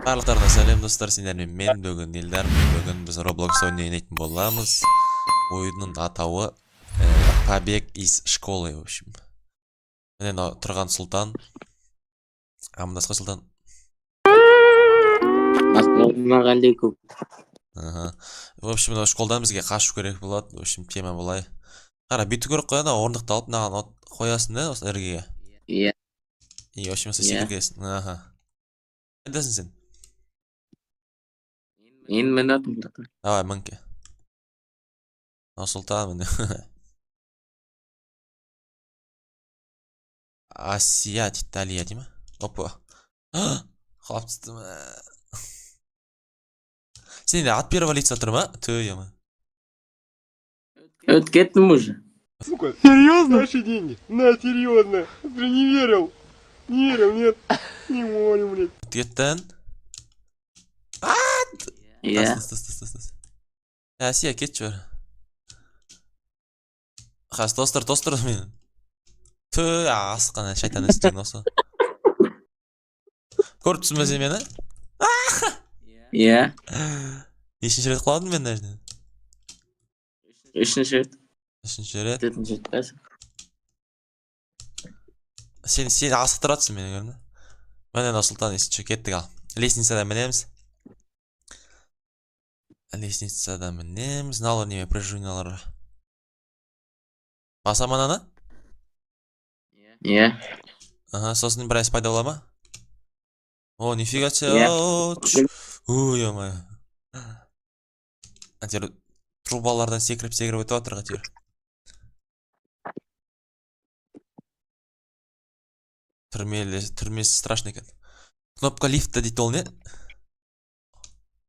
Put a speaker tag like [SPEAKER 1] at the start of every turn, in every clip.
[SPEAKER 1] Барлықтарына сәлем достар, сендермен мен бүгін Елдар. Бүгін біз Roblox ойнайтын боламыз. Ойынның атауы Побег из школы, в общем. Міне тұрған Сұлтан. Амандасқа Сұлтан.
[SPEAKER 2] Ассалаумағалейкум.
[SPEAKER 1] В общем, школдан бізге қашу керек болады. В общем, тема болай. Қара, бүйту керек қой, орындықты алып мынаған қоясың да, осы іргеге.
[SPEAKER 2] Иә.
[SPEAKER 1] И в общем, секіргесің. Қайдасың сен?
[SPEAKER 2] Мен мінатым.
[SPEAKER 1] Давай, мінке. Сұлтан міне. Асия Италия дей ма? Опа. Қалап түсті ма? Сен де от первого лица тұр ма? Түйе.
[SPEAKER 2] Өтіп кеттім уже.
[SPEAKER 3] Сука, серьезно? Наши деньги? На, серьезно. Ты не верил? Не верил, нет? Не молю, блядь.
[SPEAKER 1] Кеттің?
[SPEAKER 2] Иә.
[SPEAKER 1] Тас. Асия, кетші бер. Қас, тостыр мен. Түйе, асыққан шайтан істеген осы. Көріп түсін бәзе мені?
[SPEAKER 2] Иә.
[SPEAKER 1] Нешінші рет қыладың мен дәжден?
[SPEAKER 2] Үшінші рет.
[SPEAKER 1] Үшінші рет.
[SPEAKER 2] Төртінші рет.
[SPEAKER 1] Сен асықтыратсың мені көрді. Міне Сұлтан есінші кеттік ал. Лестницадан мінеміз. Налар неме прыжуналары. Басам ананы?
[SPEAKER 2] Иә.
[SPEAKER 1] Сосын бір әс пайда бола ма? О, нифига себе. Ой, ой. Әтер трубалардан секіріп өтіп атырға тер. Түрмесі страшный екен. Кнопка лифтта дейді ол не?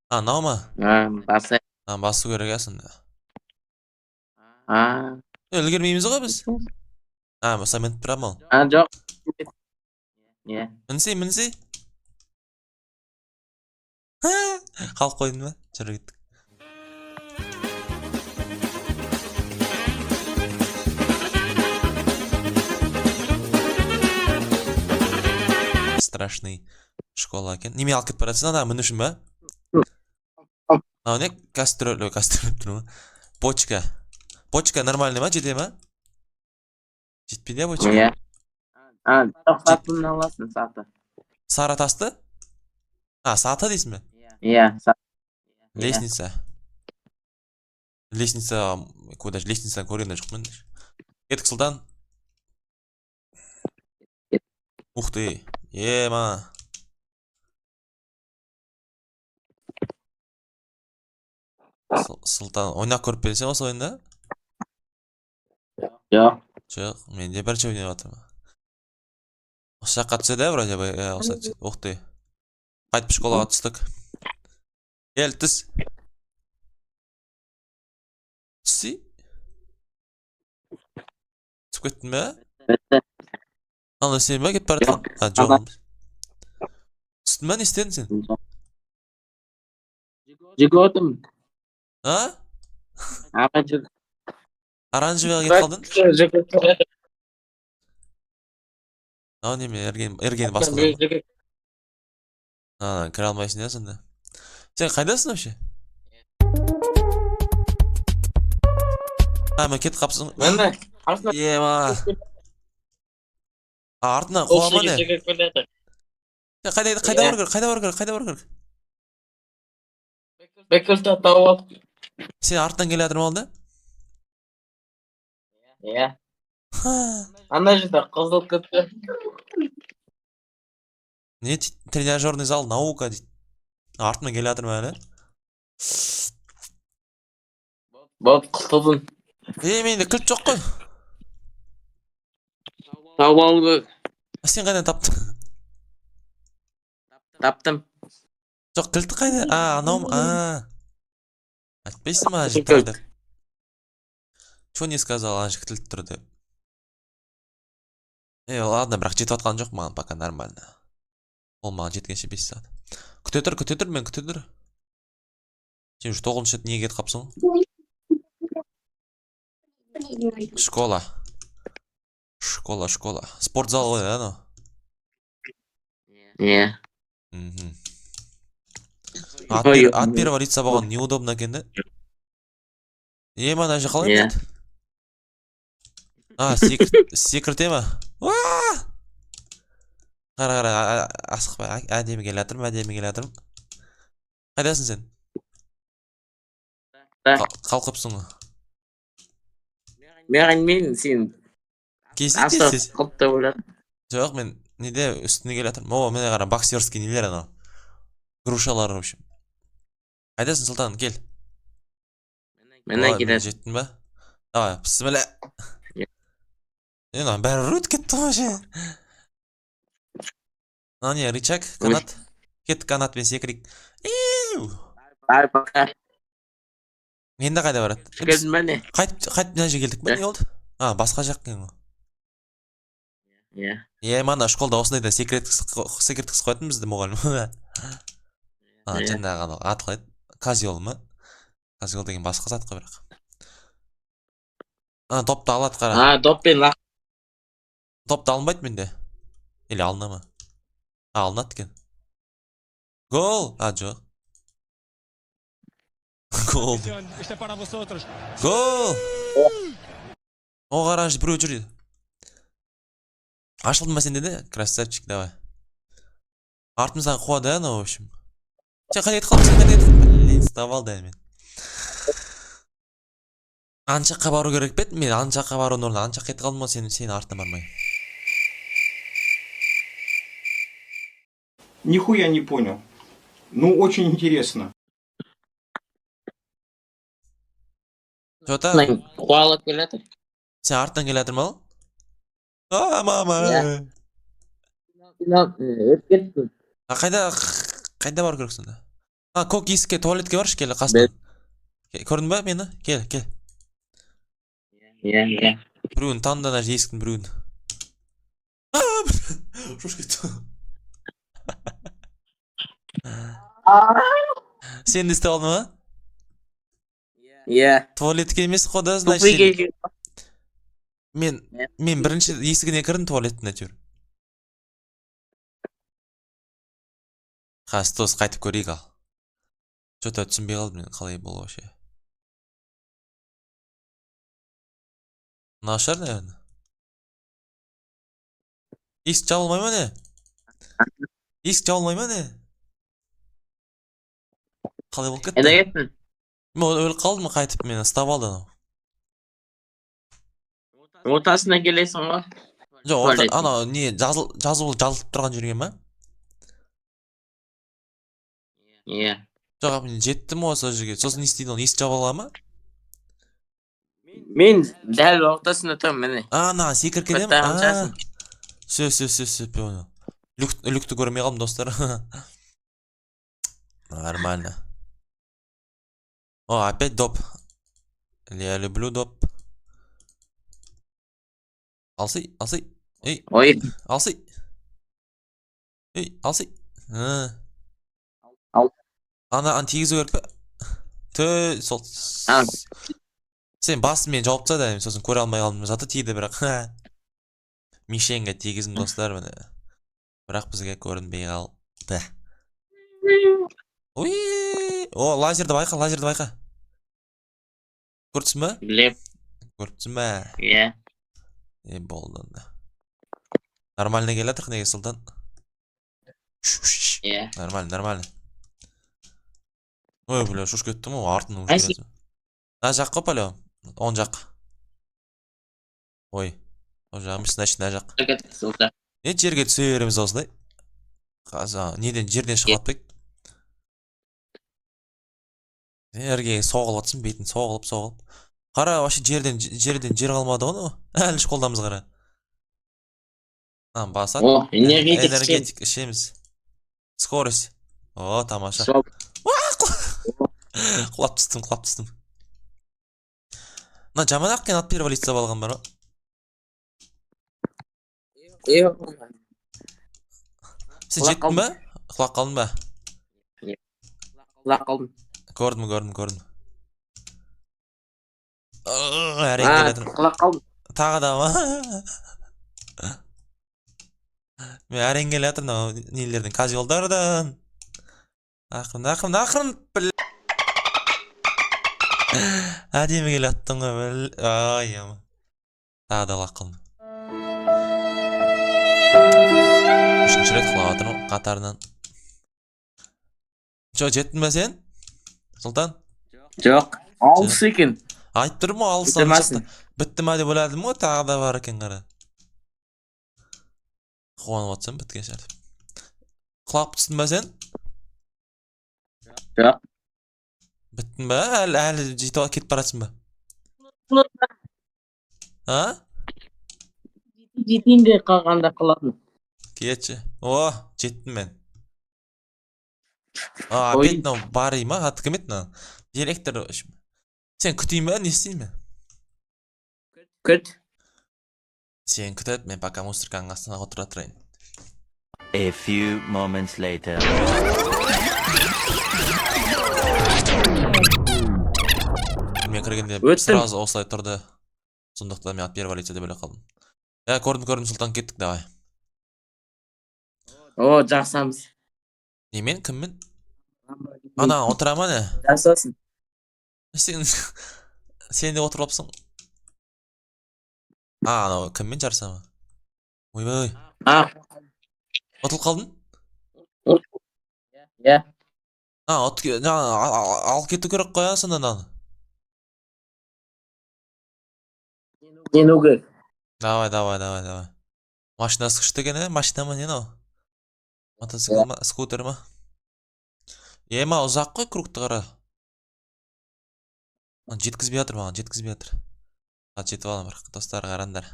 [SPEAKER 1] Нау ма?
[SPEAKER 2] Басы.
[SPEAKER 1] Басу керек әсін. Үлгермейміз ғой біз? Мұса мен тұрам ол.
[SPEAKER 2] Жоқ. Иә.
[SPEAKER 1] Мінсей. Қалып қойдың ба? Жүрі кеттік. Страшный школа екен. Неме алып кетіп баратсың, ана мін үшін ба? Не? Кастроль тұрмы? Почка нормальный ма? Жете ма? Жетпейді почка?
[SPEAKER 2] Иә. Жоқ, сатын аласың, саты.
[SPEAKER 1] Сары тасты? Саты дейсің бе?
[SPEAKER 2] Иә, саты.
[SPEAKER 1] Лестница. Куда же лестницаны көргенде жоқ мен. Кеттік Сұлтан. Ух ты. Ема. Сұлтан, ойнақ көріп берсен осы ойында?
[SPEAKER 2] Жоқ.
[SPEAKER 1] Жоқ, мен де бірінші ойнап атырмын. Осы жаққа түседі ә, вроде бы, осы түседі. Ух ты. Қайтып школаға түстік. Түс. Түсі? Түсіп кеттің бе? Ана сен бе кетіп бара жатқан? Жоқ. Түстің бе, не істедің сен?
[SPEAKER 2] Жүгірдім.
[SPEAKER 1] Оранжевыйға кетіп қалдың?
[SPEAKER 2] Жүгірдім.
[SPEAKER 1] Неме, ергені басқылды. Кіре алмайсың я сонда. Сен қайдасың вообще? Мен кетіп қапсың.
[SPEAKER 2] Мені, артына.
[SPEAKER 1] Ема. Артынан қуама не? Қайда бар көрік?
[SPEAKER 2] Бекілті тауып алып.
[SPEAKER 1] Сен артынан келе жатыр ма алды?
[SPEAKER 2] Иә. Ана жерде қызыл күтті.
[SPEAKER 1] Не тренажерный зал наука дейді. Артынан келе жатыр ма әлі?
[SPEAKER 2] Болып құтылдың.
[SPEAKER 1] Менде кілт жоқ қой.
[SPEAKER 2] Тауып алды.
[SPEAKER 1] Сен қайдан таптың?
[SPEAKER 2] Таптым.
[SPEAKER 1] Жоқ, кілті қайда? Анау айтпайсың ма жіктір деп? Чё не сказал, ана жік кілт тұр деп. Ладно, бірақ жетіп атқан жоқ маған, пока нормально. Ол маған жеткенше 5 сағат. Күте тұр, мен күте тұр. Сен už 9-шы неге кетіп қапсың? Школа. Спортзал ғой, да, ну?
[SPEAKER 2] Иә.
[SPEAKER 1] Ат перевалиться болған неудобно екен да. Мана же қалай
[SPEAKER 2] Иә.
[SPEAKER 1] болады? Секірте ма? Қара, асықпай, әдемі келе жатырмын. Қайдасың сен? Қалқыпсың ғой.
[SPEAKER 2] Мен сен
[SPEAKER 1] Кездесесіз.
[SPEAKER 2] асық қылыпты ойладым.
[SPEAKER 1] Жоқ, мен неде үстіне келе жатырмын. О, міне қара, боксерский нелер анау. Грушалар, в общем. Қайдасың, Сұлтан, кел.
[SPEAKER 2] Міне келеді.
[SPEAKER 1] Жеттің ба? Давай, бісміллә. Бәрі рут кетті ғой ше. Не, рычаг, канат. Кет канатпен секірейік.
[SPEAKER 2] Бай, пока.
[SPEAKER 1] Енді қайда барады?
[SPEAKER 2] Келдің бе не?
[SPEAKER 1] Қайт мына жерге келдік па, не болды? Басқа жақ екен ғой.
[SPEAKER 2] Иә.
[SPEAKER 1] Мана школда осындайда секреткісі қоятын бізді мұғалім. Жаңағы аты қалайды. Козел ма? Козел деген басқа зат қой бірақ. Допты алады қара.
[SPEAKER 2] Доппен лақ.
[SPEAKER 1] Допты алынбайды менде. Или алына ма? Алынады екен. Гол! Жоқ. Гол. Гол! О, қараш, біреу жүр еді. Ашылды ма сенде де? Красавчик, давай. Артымыздан қуады, в общем. Сен қайда кетіп қалдың? Блин, ставал да мен. Аншаққа бару керек бет, мен аншаққа бару орнына аншаққа кетіп қалдым ма, сен артына бармай.
[SPEAKER 3] Нихуя не понял. Ну, очень интересно.
[SPEAKER 1] Жота,
[SPEAKER 2] Қуалып келеді.
[SPEAKER 1] сен артынан келе жатыр ма? Мама.
[SPEAKER 2] Өткеттің.
[SPEAKER 1] Қайда бару керек сонда? Көк есікке, туалетке баршы, кел қасынан. Көрдің ба мені? Кел.
[SPEAKER 2] Иә.
[SPEAKER 1] Біреуін таңдана есіктің біреуін. Шош кетті. Сен де істеп алдың ба?
[SPEAKER 2] Иә.
[SPEAKER 1] Туалетке емес қода,
[SPEAKER 2] Тупыйге.
[SPEAKER 1] Мен бірінші есігіне кірдім туалеттің әйтеуір. Стос қайтып көрейік ал. Что-то түсінбей қалдым мен қалай болу вообще. Мына шығар, наверное. Есік жабылмай ма не? Қалай болып кетті?
[SPEAKER 2] Қайда кеттің?
[SPEAKER 1] Мен өліп қалдым қайтып, мені ұстап алды анау.
[SPEAKER 2] Ортасына келесің ғой.
[SPEAKER 1] Жоқ, анау не жазылып тұрған жерге ма?
[SPEAKER 2] Иә.
[SPEAKER 1] Жоқ, мен жеттім осы жерге. Сосын не істейді оны? Есік жабыла ма?
[SPEAKER 2] Мен дәл ортасында тұрмын, міне.
[SPEAKER 1] Секіркеде ма? Все, понял. Люкті көрмей қалдым, достар. Нормально. О, опять доп. Я люблю доп. Алсый. Эй.
[SPEAKER 2] Ой.
[SPEAKER 1] Алсый. Эй, алсый.
[SPEAKER 2] Ал.
[SPEAKER 1] Ана тигізу керек па? Сол. Сен басымен жауып тастады, сосын көре алмай қалдым. Заты тиді бірақ. Мишенге тигізім, достар, міне. Бірақ бізге көрінбей қалды. Ой! О, лазерді байқа. Көртсің ба?
[SPEAKER 2] Білеп.
[SPEAKER 1] Көртсің ба?
[SPEAKER 2] Иә.
[SPEAKER 1] Болды. Нормально келатыр, неге Сұлтан?
[SPEAKER 2] Иә.
[SPEAKER 1] Нормально. Ой, бля, шуш кеттім о, артын ұшып кетті. Жақ қоп, әлі? Он жақ. Ой. О жағымыз, значит, на жақ. Жерге түсе береміз осылай. Неден жерден шығатпайық. Жерге соғылып атсын, бетін соғылып. Қара, вообще жерден жер қалмады оны. Әлі школдамыз қара. Басат.
[SPEAKER 2] О,
[SPEAKER 1] энергетик ішеміз. Скорость. О, тамаша. Құлап түстім. Жаман ақкен ат первалица балған бар о. Сен жеттің ба? Құлақ қалдың ба?
[SPEAKER 2] Құлақ қалдым.
[SPEAKER 1] Көрдім. Әрең келетін.
[SPEAKER 2] Құлақ қалдым.
[SPEAKER 1] Тағы да ма? Мен әрең келетін нелердің, козелдардан. Ақырын. Әдемі келаттың ғой. Ай, ама. Тағы да лаққылын. Үшінші рет қылап отырмын қатарынан. Жеттің бе сен? Сұлтан?
[SPEAKER 2] Жоқ. Алыс екен.
[SPEAKER 1] Айтып тұрмын ғой алыстан
[SPEAKER 2] Бітемәсін.
[SPEAKER 1] бітті ма деп ойладым ғой, тағы да бар екен қара. Қуанып отырсам біткен шығар. Құлап түстің бе сен?
[SPEAKER 2] Жоқ.
[SPEAKER 1] Біттің бе? Әлі жетіп кетіп барасың ба? А?
[SPEAKER 2] Жетейін де қалғанда қылатын.
[SPEAKER 1] Кетші. Жеттім мен.
[SPEAKER 2] Ой.
[SPEAKER 1] Бет мынау бар ма? Кім еді мынау? Директор. Сен күтейін бе? Не істейін бе?
[SPEAKER 2] Күт.
[SPEAKER 1] Сен күтет, мен пока мусорканың астына отыра тұрайын.
[SPEAKER 4] A few moments later.
[SPEAKER 1] Мен кіргенде
[SPEAKER 2] Өттім.
[SPEAKER 1] сразу осылай тұрды. Сондықтан мен от первого лица деп ойлап қалдым. Көрдім, Сұлтан, кеттік, давай.
[SPEAKER 2] Жақсамыз.
[SPEAKER 1] Немен, кіммен? Ана, отыра ма не?
[SPEAKER 2] Жақсасын.
[SPEAKER 1] Сен де отырып алыпсың. Анау, кіммен жарсама? Ой. Отылып қалдың?
[SPEAKER 2] Иә.
[SPEAKER 1] Алып кету керек қоя сонда.
[SPEAKER 2] Дену керек.
[SPEAKER 1] Давай. Машинасы күшті екен, машина ма не мынау? Мотоцикл ма, скутер ма? Ема ұзақ қой кругты қара. Жеткізбей жатыр. Жетіп алам, достар қарандар.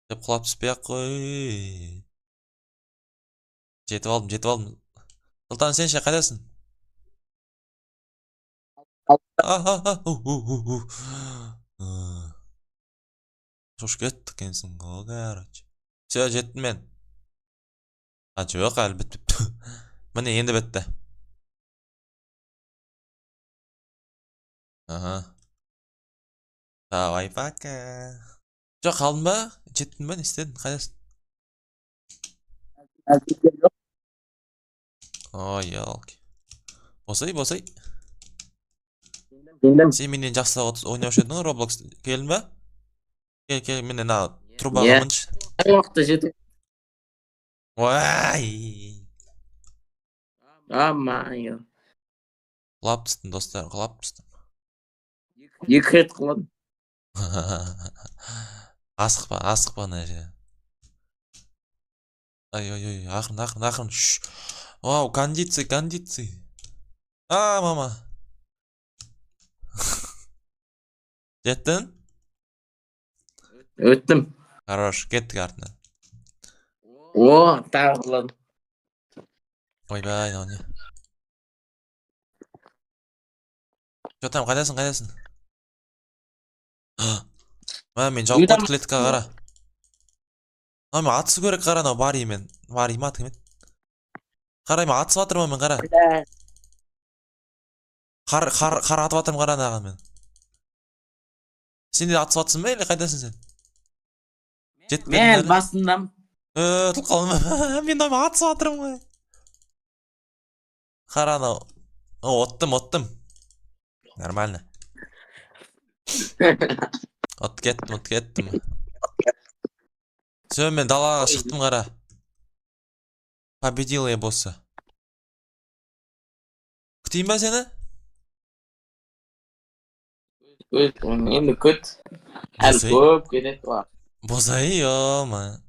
[SPEAKER 1] Деп құлап түспей ақ қой. Жетіп алдым. Сұлтан, сен ше қайдасың? Шош кеттік кенсің ғой, короче. Все, жеттім мен. Жоқ, әлі бітті. Міне, енді бітті. Давай, пока. Жоқ, қалдың ба? Жеттің ба? Не істедің? Қайдасың? Ой, ялки. Босай. Сен менен жақсы ойнаушы едің ғой, Roblox. Келдің ба? Кел, мен трубаға мұнш.
[SPEAKER 2] Уақытта жетіп.
[SPEAKER 1] Ой.
[SPEAKER 2] Амайо.
[SPEAKER 1] Құлап түстім, достар, құлап түстім.
[SPEAKER 2] 2 рет қыладым.
[SPEAKER 1] Асықпа, нәже. Ой, ақырын. Вау, кондиции. Мама. Жеттің?
[SPEAKER 2] Өттім.
[SPEAKER 1] Хорош, кеттік артына.
[SPEAKER 2] Тағы қыладым.
[SPEAKER 1] Ойбай, не. Жотам, қайдасың? Мен жауып қойды клетка қара. Мен атысы көрек қара, бар емен. Бар ема аты кемет. Қарай, мен атысы батырмын мен қара. Қар атып батырмын қара наған мен. Сен де атысы батырсың ба, еле қайдасың сен?
[SPEAKER 2] Мен басындам.
[SPEAKER 1] Тұл қалым. Мен атысы батырмын ғой. Қара, оттым. Нормально. От кеттім. Все, мен далаға шықтым қара. Победил я босса. Күтейін ба сені?
[SPEAKER 2] Енді күт. Әлі көп кетеді бар.
[SPEAKER 1] Босай, ма.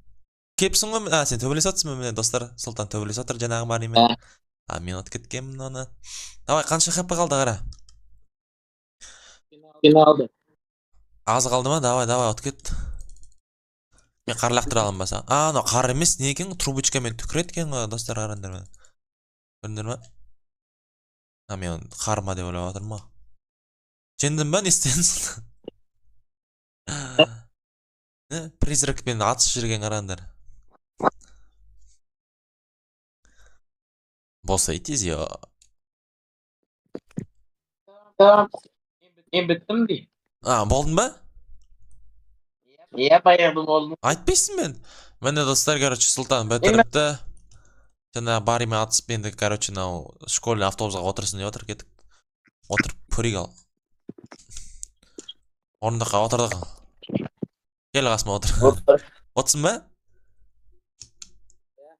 [SPEAKER 1] Кепсің ғой, сен төбелес атсың ба, достар? Сұлтан төбелес атыр жаңағы бар емен. Мен от кеткенмін оны. Давай, қанша хп қалды қара?
[SPEAKER 2] Финалды.
[SPEAKER 1] Аз қалды ма? Давай, от кет. Мен қар лақтыра алам баса. Қар емес, не екен? Трубочкамен түкіреді екен ғой, достар, қарандар мен. Көріндер ма? Мен қарма деп ойлап жатырмын ма? Жеңдің ба, не істедің Сұлтан? Призракпен атыс жүрген қарандар. Босай тез, я.
[SPEAKER 2] Мен біттім дей.
[SPEAKER 1] Болдың ба?
[SPEAKER 2] Иә, баяғыда болдым.
[SPEAKER 1] Айтпайсың мен. Міне достар, короче, Сұлтан бітіріпті. Жаңа баримен атысып енді, короче, мынау школьный автобусқа отырсын деп отыр, кеттік. Отырып көрейік ал. Орындыққа отырдық. Кел қасыма отыр.
[SPEAKER 2] Отыр.
[SPEAKER 1] Отырсын ба?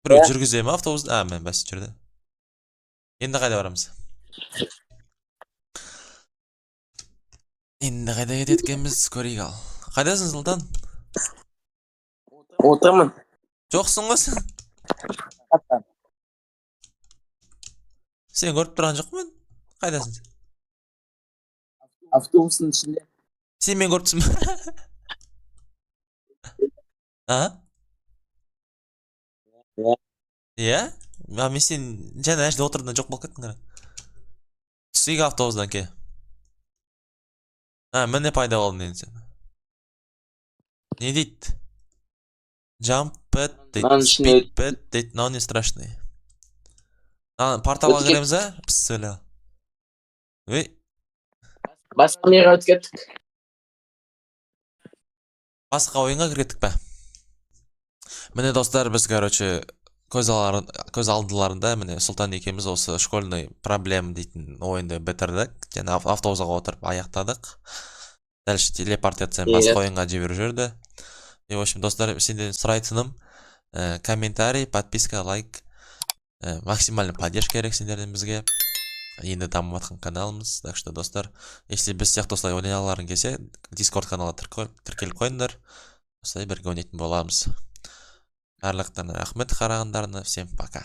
[SPEAKER 1] Біреу жүргізе ме автобусты? Мен бәс жүрді. Енді қайда барамыз? Енді қайда кететкенбіз көрейік ал. Қайдасың, Сұлтан?
[SPEAKER 2] Отырмын.
[SPEAKER 1] Жоқсың ғой сен? Сен көріп тұрған жоқпын? Қайдасың сен?
[SPEAKER 2] Автобустың ішінде.
[SPEAKER 1] Сен мен көріп тұрсың ба? Иә? Мен сен жаңа әшінде отырдың жоқ болып кеттің қара. Түсейік автобустан ке. Міне пайда болдың енді сен. Не дейді? Jump pad дейді, speed pad дейді, но не страшный. Порталға кіреміз, Пс, сөйле. Өй.
[SPEAKER 2] Басқа меға өтіп кеттік.
[SPEAKER 1] Басқа ойынға кіреттік бе? Міне достар, біз, короче, көз алдыларында, міне Сұлтан екеміз осы школьный проблем дейтін ойынды бітірдік. Және автобусға отырып аяқтадық. Дальше телепорт етсем басқа ойынға жіберіп жүрді. И, в общем, достар, сенден сұрайтыным, комментарий, подписка, лайк, максимальный поддержка керек сендерден бізге. Енді дамып жатқан каналымыз. Так что, достар, если біз сияқты осылай ойналарың келсе, Discord каналға тіркеліп қойыңдар. Осылай бірге ойнайтын боламыз. Барлықтарына рахмет қарағандарына. Всем пока.